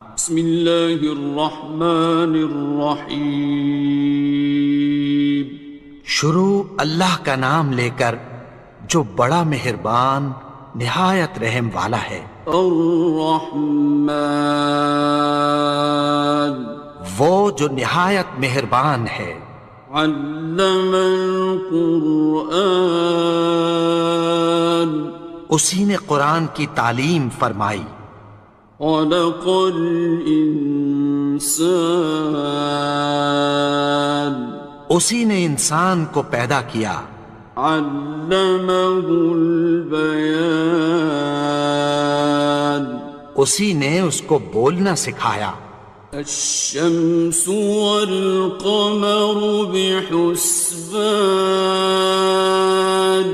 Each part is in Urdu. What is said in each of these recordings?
بسم اللہ الرحمن الرحیم۔ شروع اللہ کا نام لے کر جو بڑا مہربان نہایت رحم والا ہے۔ الرحمن، وہ جو نہایت مہربان ہے۔ علم القرآن، اسی نے قرآن کی تعلیم فرمائی۔ خلق الانسان، اسی نے انسان کو پیدا کیا۔ علمہ البیان، اسی نے اس کو بولنا سکھایا۔ الشمس والقمر بحسبان،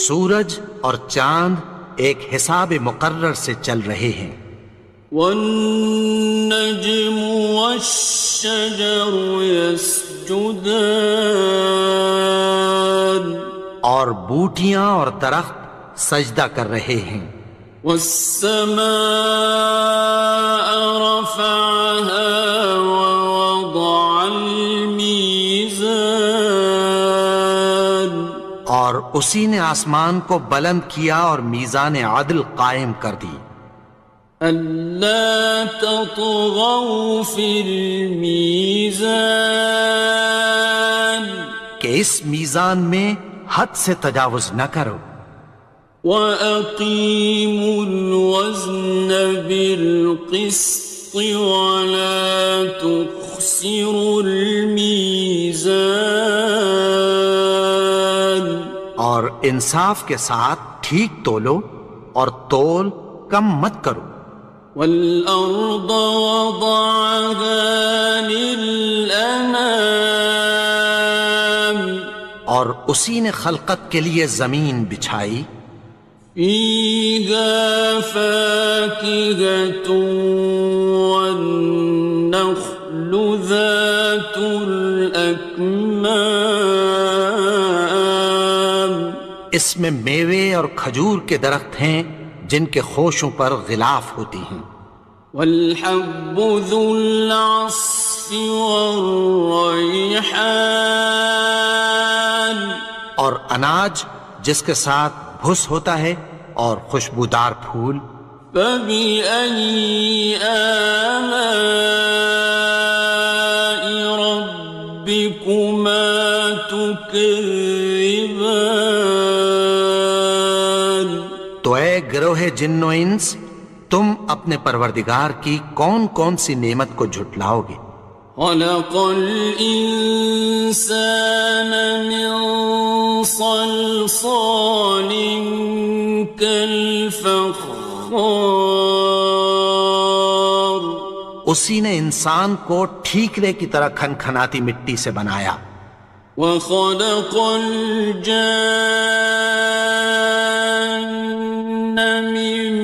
سورج اور چاند ایک حساب مقرر سے چل رہے ہیں۔ والنجم والشجر يسجدان، اور بوٹیاں اور درخت سجدہ کر رہے ہیں۔ والسماء رفعها ووضع الميزان، اور اسی نے آسمان کو بلند کیا اور میزان عدل قائم کر دی۔ ألا تطغوا في الميزان، کہ اس میزان میں حد سے تجاوز نہ کرو۔ وَأَقِيمُوا الْوَزْنَ بِالْقِسْطِ وَلَا تُخْسِرُوا الْمِيزَانَ، اور انصاف کے ساتھ ٹھیک تولو اور تول کم مت کرو۔ وَالْأَرْضَ وَضَعَهَا لِلْأَنَامِ، اور اسی نے خلقت کے لیے زمین بچھائی۔ فِيهَا فَاكِهَةٌ وَالنَّخْلُ ذَاتُ الْأَكْمَامِ، اس میں میوے اور کھجور کے درخت ہیں جن کے خوشوں پر غلاف ہوتی ہیں۔ وَالْحَبُّ ذُو الْعَصْفِ وَالرَّيْحَانِ، اور اناج جس کے ساتھ بھس ہوتا ہے اور خوشبودار پھول۔ فَبِأَيِّ آلَاءِ رَبِّكُمَا تُكَذِّبَانِ، تو اے گروہ جن و انس، تم اپنے پروردگار کی کون کون سی نعمت کو جھٹلاؤ گے؟ خَلَقَ الْإِنسَانَ مِنْ صَلْصَالٍ كَالْفَخَّارِ، اسی نے انسان کو ٹھیکرے کی طرح کھنکھناتی مٹی سے بنایا۔ وَخَلَقَ الْجَانَّ مِن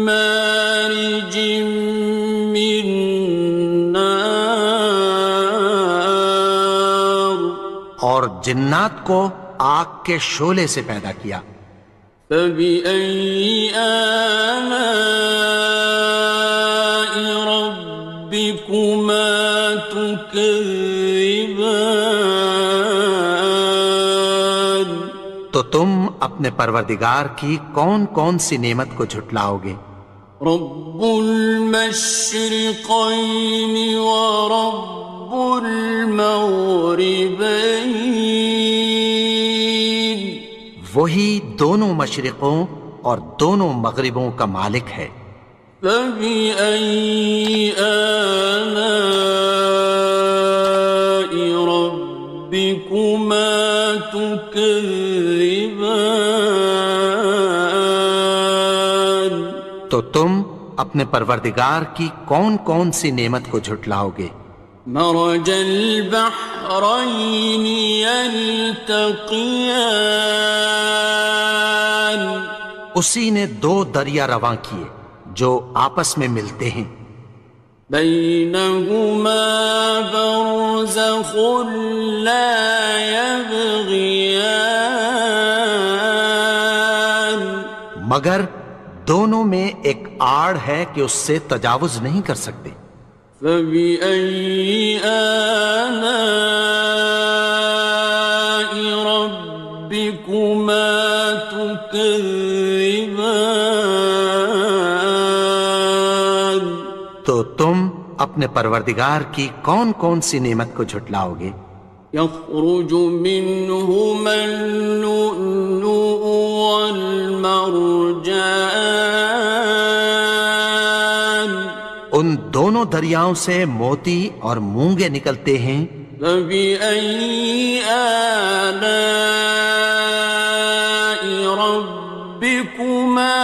مَّارِجٍ مِّن نَّارٍ، اور جنات کو آگ کے شعلے سے پیدا کیا۔ فَبِأَيِّ آلَاءِ رَبِّكُمَا تُكَذِّبَانِ، تو تم اپنے پروردگار کی کون کون سی نعمت کو جھٹلاؤ گے؟ رب المشرقين ورب المغربين، وہی دونوں مشرقوں اور دونوں مغربوں کا مالک ہے۔ فبأي آلاء ربكما تكذبان، تو تم اپنے پروردگار کی کون کون سی نعمت کو جھٹلاؤ گے؟ مرج البحرين يلتقيان، اسی نے دو دریا رواں کیے جو آپس میں ملتے ہیں۔ بينهما برزخ لا يبغيان، مگر دونوں میں ایک آڑ ہے کہ اس سے تجاوز نہیں کر سکتے. فبأي آلاء ربكما تكذبان. تو تم اپنے پروردگار کی کون کون سی نعمت کو جھٹلاؤ گے؟ يخرج منهما اللؤلؤ والمرجان. ان دونوں دریاؤں سے موتی اور مونگے نکلتے ہیں. فبأي آلاء ربكما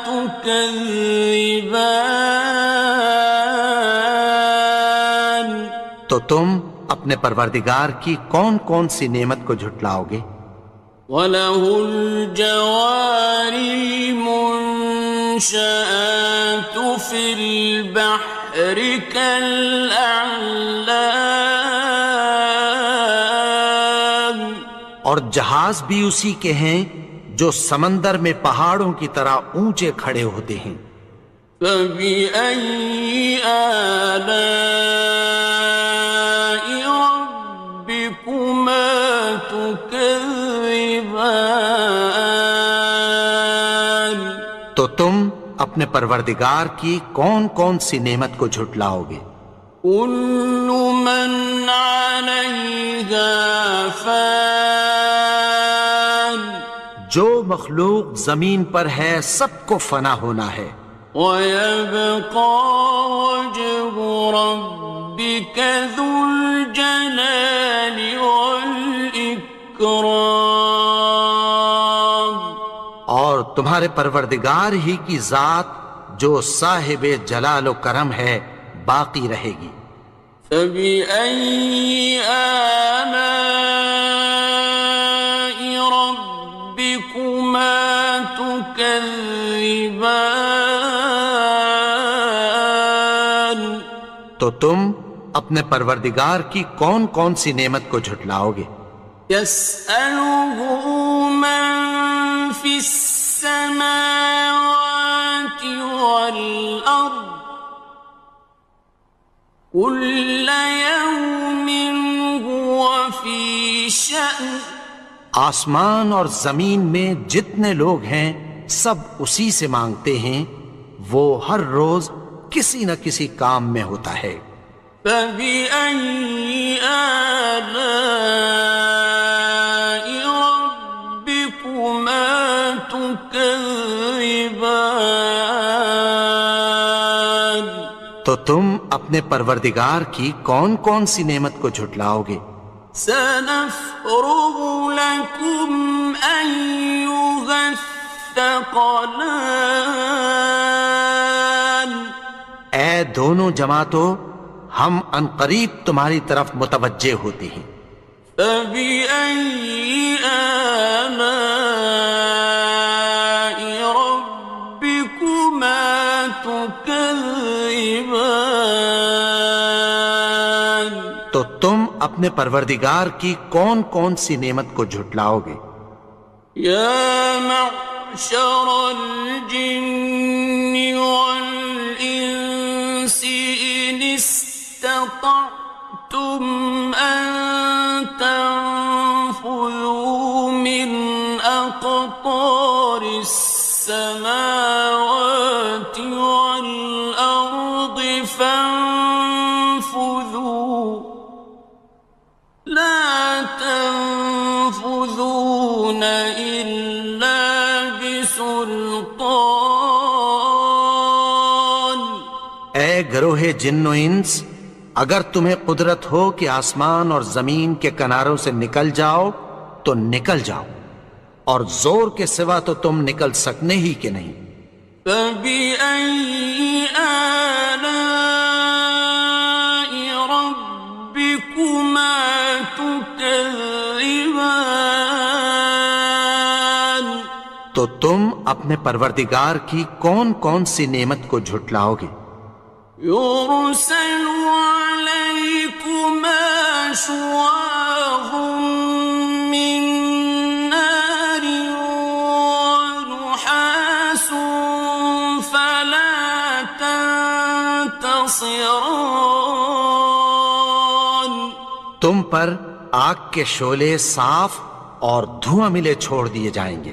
تكذبان. تو تم اپنے پروردگار کی کون کون سی نعمت کو جھٹلاؤ گے؟ وَلَهُ الْجَوَارِ الْمُنشَآتُ فِي الْبَحْرِ كَالْأَعْلَامِ. اور جہاز بھی اسی کے ہیں جو سمندر میں پہاڑوں کی طرح اونچے کھڑے ہوتے ہیں. فَبِأَيِّ آلَاءِ رَبِّكُمَا تُكَذِّبَانِ. تو تم اپنے پروردگار کی کون کون سی نعمت کو جھٹلاؤ گے؟ كُلُّ مَنْ عَلَيْهَا فَانٍ. جو مخلوق زمین پر ہے سب کو فنا ہونا ہے. وَيَبْقَى وَجْهُ رَبِّكَ ذُو الْجَلَالِ وَالْإِكْرَامِ. اور تمہارے پروردگار ہی کی ذات جو صاحب جلال و کرم ہے باقی رہے گی. فَبِأَيِّ آلَاءِ رَبِّكُمَا تُكَذِّبَانِ. تو تم اپنے پروردگار کی کون کون سی نعمت کو جھٹلاؤ گے؟ يَسْأَلُهُ مَن فِي السَّمَاوَاتِ وَالْأَرْضِ كُلَّ يَوْمٍ هُوَ فِي شَأْنٍ. آسمان اور زمین میں جتنے لوگ ہیں سب اسی سے مانگتے ہیں، وہ ہر روز کسی نہ کسی کام میں ہوتا ہے. فَبِأَيِّ آلَاءِ رَبِّكُمَا تُكَذِّبَانِ. تو تم اپنے پروردگار کی کون کون سی نعمت کو جھٹلاؤ گے؟ سَنَفْرُغُ لَكُمْ أَيُّهَ الثَّقَلَانِ. اے دونوں جماعتوں، ہم عنقریب تمہاری طرف متوجہ ہوتے ہیں. فَبِأَيِّ آلَاءِ رَبِّكُمَا تُكَذِّبَانِ. تو تم اپنے پروردگار کی کون کون سی نعمت کو جھٹلاؤ گے؟ يَا مَعْشَرَ الْجِنِّ وَالْإِنسِ إِنِ اسْتَطَعْتُمْ أَن تَنفُذُوا مِنْ أَقْطَارِ السَّمَاوَاتِ وَالْأَرْضِ فَانفُذُوا لَا تَنفُذُونَ إِلَّا بِسُلْطَانٍ. اے گروہ جن و انس، اگر تمہیں قدرت ہو کہ آسمان اور زمین کے کناروں سے نکل جاؤ تو نکل جاؤ، اور زور کے سوا تو تم نکل سکنے ہی کہ نہیں. فَبِأَيِّ آلَاءِ رَبِّكُمَا تُكَذِّبَانِ. تو تم اپنے پروردگار کی کون کون سی نعمت کو جھٹلاؤ گے؟ يُرْسَلُ عَلَيْكُمَا شُوَاظٌ مِّن نَّارٍ وَنُحَاسٌ ينتصران تم پر آگ کے شعلے صاف اور دھواں ملے چھوڑ دیے جائیں گے،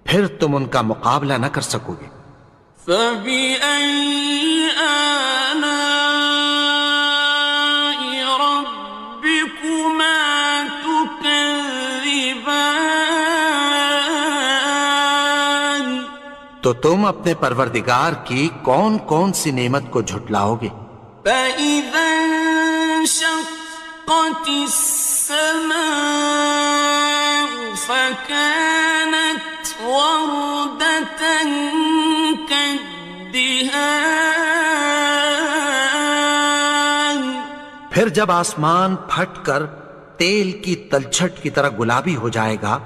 پھر تم ان کا مقابلہ نہ کر سکو گے۔ فبأي آلاء ربكما تكذبان تو تم اپنے پروردگار کی کون کون سی نعمت کو جھٹلاؤ گے؟ فإذا انشقت السماء فكانت وردة كالدهان پھر جب آسمان پھٹ کر تیل کی تلچھٹ کی طرح گلابی ہو جائے گا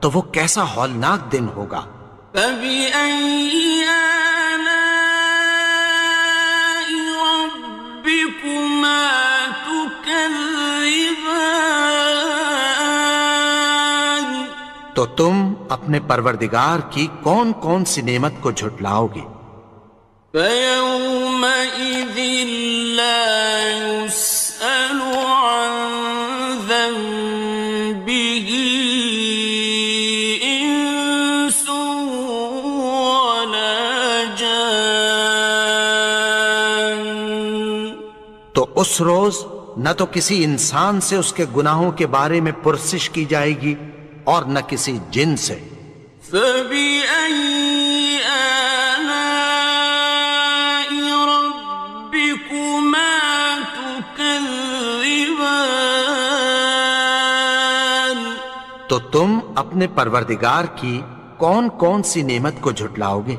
تو وہ کیسا ہولناک دن ہوگا۔ فبأي آلاء ربكما تكذبان تو تم اپنے پروردگار کی کون کون سی نعمت کو جھٹلاؤ گے؟ فيومئذ لا يسأل عن ذنبه إنس ولا جان تو اس روز نہ تو کسی انسان سے اس کے گناہوں کے بارے میں پرسش کی جائے گی اور نہ کسی جن سے۔ فبأي آلاء ربكما تكذبان تو تم اپنے پروردگار کی کون کون سی نعمت کو جھٹلاؤ گے؟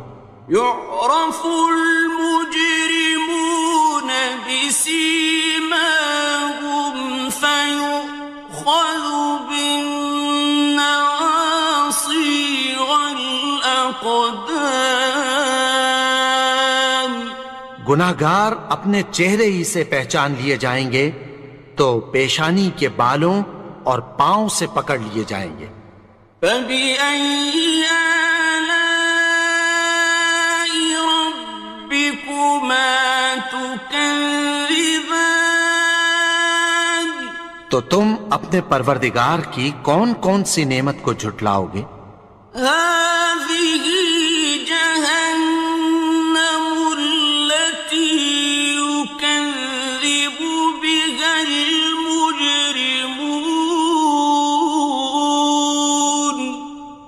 يعرف المجرمون بسيماهم فيؤخذ بالنواصي والأقدام گناہگار اپنے چہرے ہی سے پہچان لیے جائیں گے تو پیشانی کے بالوں اور پاؤں سے پکڑ لیے جائیں گے۔ فبأي آلاء ربكما تكذبان تو تم اپنے پروردگار کی کون کون سی نعمت کو جھٹلاؤ گے؟ هذه جهنم التي يكذب بها المجرمون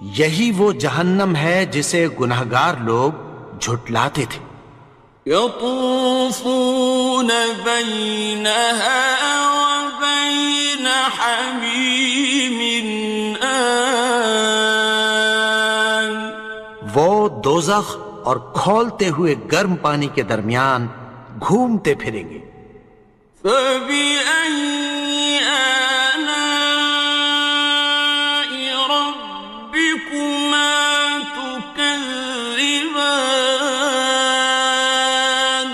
یہی وہ جہنم ہے جسے گناہگار لوگ جھٹلاتے تھے۔ يطوفون بينها وبين حميم آن وہ دوزخ اور کھولتے ہوئے گرم پانی کے درمیان گھومتے پھریں گے۔ فبأي آلاء ربكما تكذبان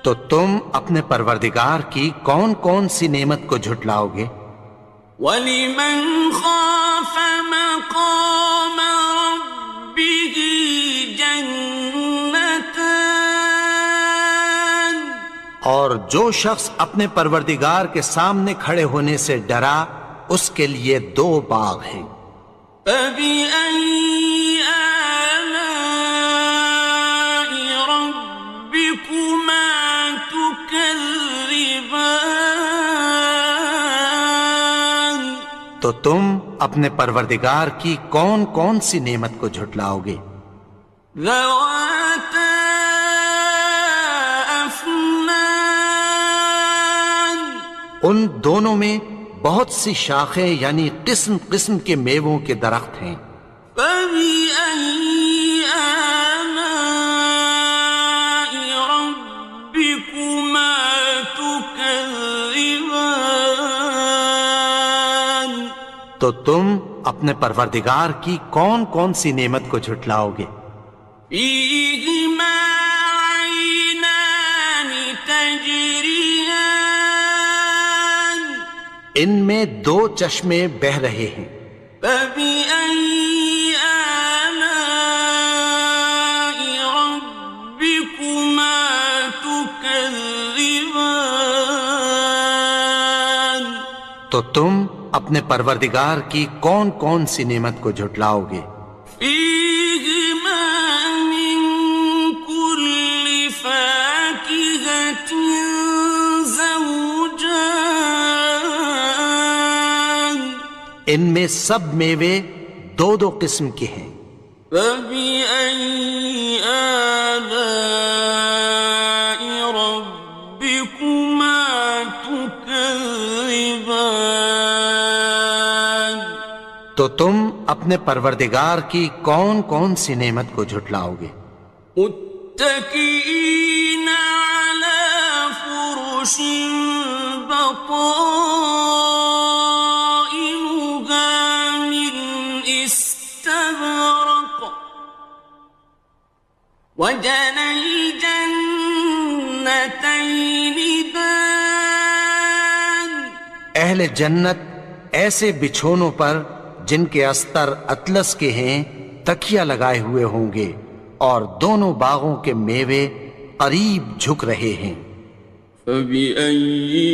تو تم اپنے پروردگار کی کون کون سی نعمت کو جھٹلاؤ گے؟ وَلِمَنْ خَافَ مَقَامَ رَبِّهِ جَنَّتَانِ اور جو شخص اپنے پروردگار کے سامنے کھڑے ہونے سے ڈرا اس کے لیے دو باغ ہیں۔ فَبِأَيِّ آلَاءِ رَبِّكُمَا تُكَذِّبَانِ تو تم اپنے پروردگار کی کون کون سی نعمت کو جھٹلاؤ گے؟ ذَوَاتَا أَفْنَانٍ ان دونوں میں بہت سی شاخیں یعنی قسم قسم کے میووں کے درخت ہیں۔ فَبِأَيِّ آلَاءِ رَبِّكُمَا تُكَذِّبَانِ تو تم اپنے پروردگار کی کون کون سی نعمت کو جھٹلاؤ گے؟ فِيهِمَا عَيْنَانِ تَجْرِيَانِ ان میں دو چشمے بہہ رہے ہیں۔ فَبِأَيِّ آلَاءِ رَبِّكُمَا تُكَذِّبَانِ تكذبان تو تم اپنے پروردگار کی کون کون سی نعمت کو جھٹلاؤ گے؟ فيهما من كل فاكهة زوجان ان میں سب میوے دو دو قسم کے ہیں۔ فبأي آلاء ربكما تكذبان تو تم اپنے پروردگار کی کون کون سی نعمت کو جھٹلاؤ گے؟ متكئين على فرش بطائنها من استبرق وجنى الجنتين دان اہل جنت ایسے بچھونوں پر جن کے استر اطلس کے ہیں تکیہ لگائے ہوئے ہوں گے، اور دونوں باغوں کے میوے قریب جھک رہے ہیں۔ فبأي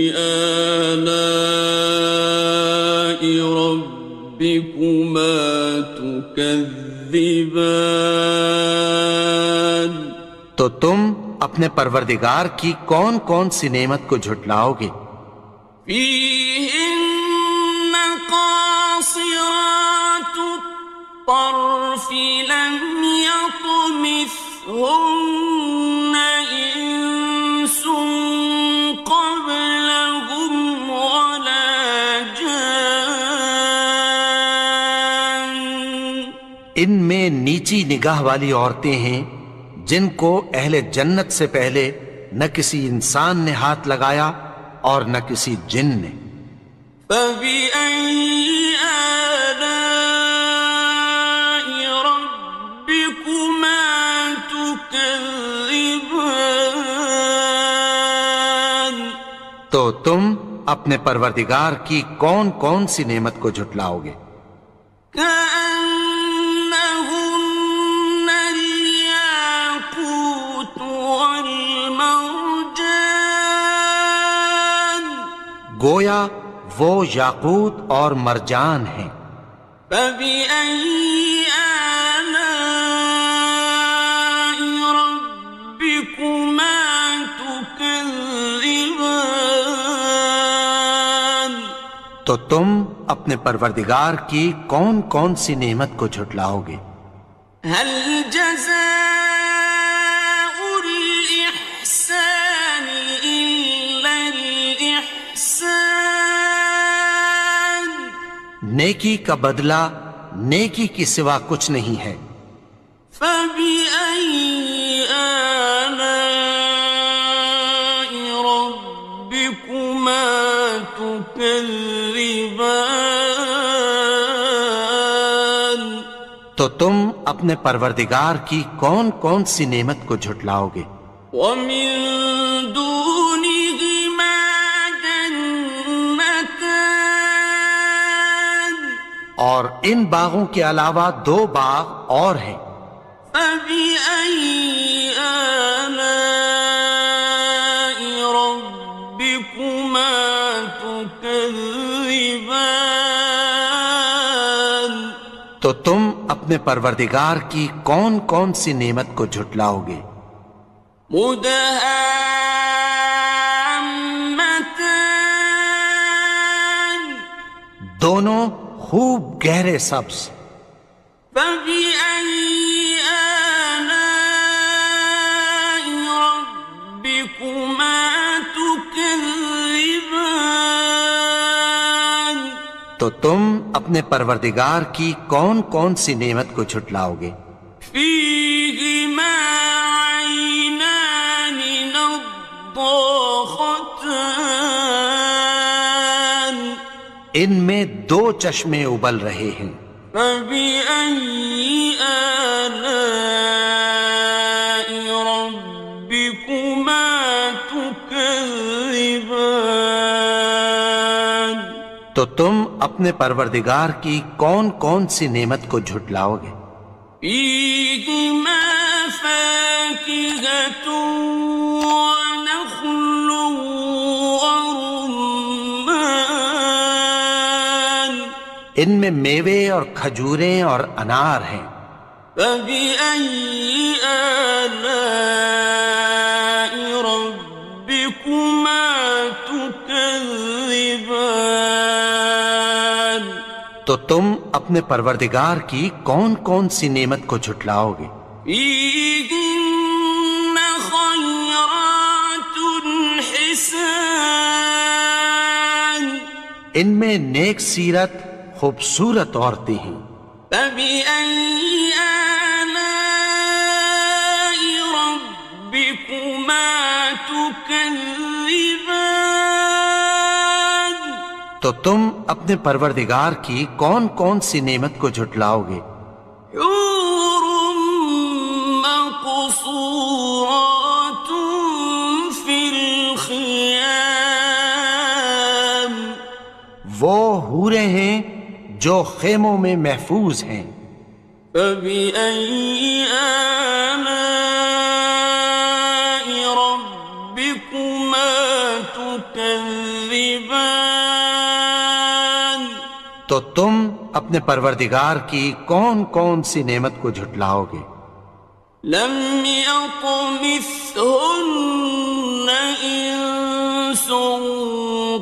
آلاء ربكما تكذبان تو تم اپنے پروردگار کی کون کون سی نعمت کو جھٹلاؤ گے؟ فيهن قاصرات الطرف لم يطمثهن إنس قبلهم ولا جان ان میں نیچی نگاہ والی عورتیں ہیں جن کو اہل جنت سے پہلے نہ کسی انسان نے ہاتھ لگایا اور نہ کسی جن نے۔ فبأي آلاء ربكما تكذبان تو تم اپنے پروردگار کی کون کون سی نعمت کو جھٹلاؤ گے؟ كأنهن الياقوت والمرجان گویا وہ یاقوت اور مرجان ہیں۔ فبأي آلاء ربكما تكذبان تو تم اپنے پروردگار کی کون کون سی نعمت کو جھٹلاؤ گے؟ هل جزاء الإحسان إلا الإحسان نیکی کا بدلہ نیکی کی سوا کچھ نہیں ہے۔ فبأي آلاء ربكما تكذبان تو تم اپنے پروردگار کی کون کون سی نعمت کو جھٹلاؤ گے؟ ومن دونهما جنتان اور ان باغوں کے علاوہ دو باغ اور ہیں۔ فبأي آلاء ربكما تكذبان تو تم اپنے پروردگار کی کون کون سی نعمت کو جھٹلاؤ گے؟ مدهامتان دونوں خوب گہرے سبز۔ فبأي آلاء ربكما تكذبان تو تم اپنے پروردگار کی کون کون سی نعمت کو جھٹلاؤ گے؟ فيهما عينان نضاختان ان میں دو چشمے ابل رہے ہیں۔ فبأي آلاء ربكما تكذبان تو تم اپنے پروردگار کی کون کون سی نعمت کو جھٹلاؤ گے؟ فيهما فاكهة ونخل ان میں میوے اور کھجوریں اور انار ہیں۔ فبأي آلاء ربكما تكذبان؟ تو تم اپنے پروردگار کی کون کون سی نعمت کو جھٹلاؤ گے؟ فيهن خيرات حسان، ان میں نیک سیرت خوبصورت عورتیں ہیں۔ فبأي آلاء ربكما تكذبان؟ تو تم اپنے پروردگار کی کون کون سی نعمت کو جھٹلاؤ گے؟ حور مقصورات في الخيام، وہ حوریں ہیں جو خیموں میں محفوظ ہیں۔ فبأي آلاء ربكما تكذبان؟ تو تم اپنے پروردگار کی کون کون سی نعمت کو جھٹلاؤ گے؟ لم يطمثهن إنس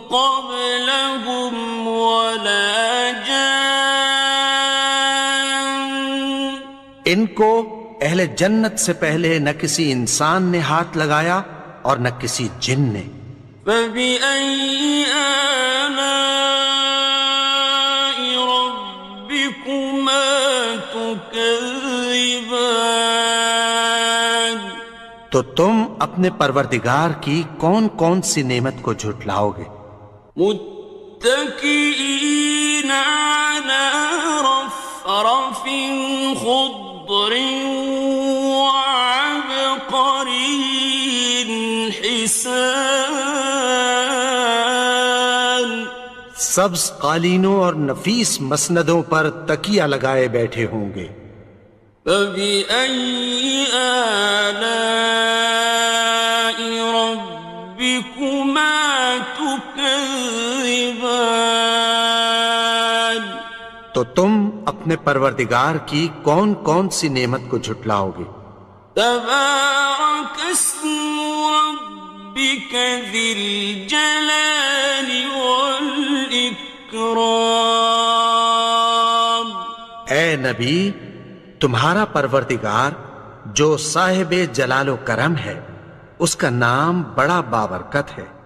قبلهم ولا جان، ان کو اہل جنت سے پہلے نہ کسی انسان نے ہاتھ لگایا اور نہ کسی جن نے۔ فبأي آلاء ربكما تكذبان؟ تو تم اپنے پروردگار کی کون کون سی نعمت کو جھٹلاؤ گے؟ متكئين على رفرف خضر وعبقري حسان، سبز قالینوں اور نفیس مسندوں پر تکیہ لگائے بیٹھے ہوں گے۔ فبأي آلاء ربكما تكذبان؟ تو تم اپنے پروردگار کی کون کون سی نعمت کو جھٹلاؤ گے؟ تبارك اسم ربك ذي الجلال والإكرام۔ اے نبی، تمہارا پروردگار جو صاحب جلال و کرم ہے، اس کا نام بڑا بابرکت ہے۔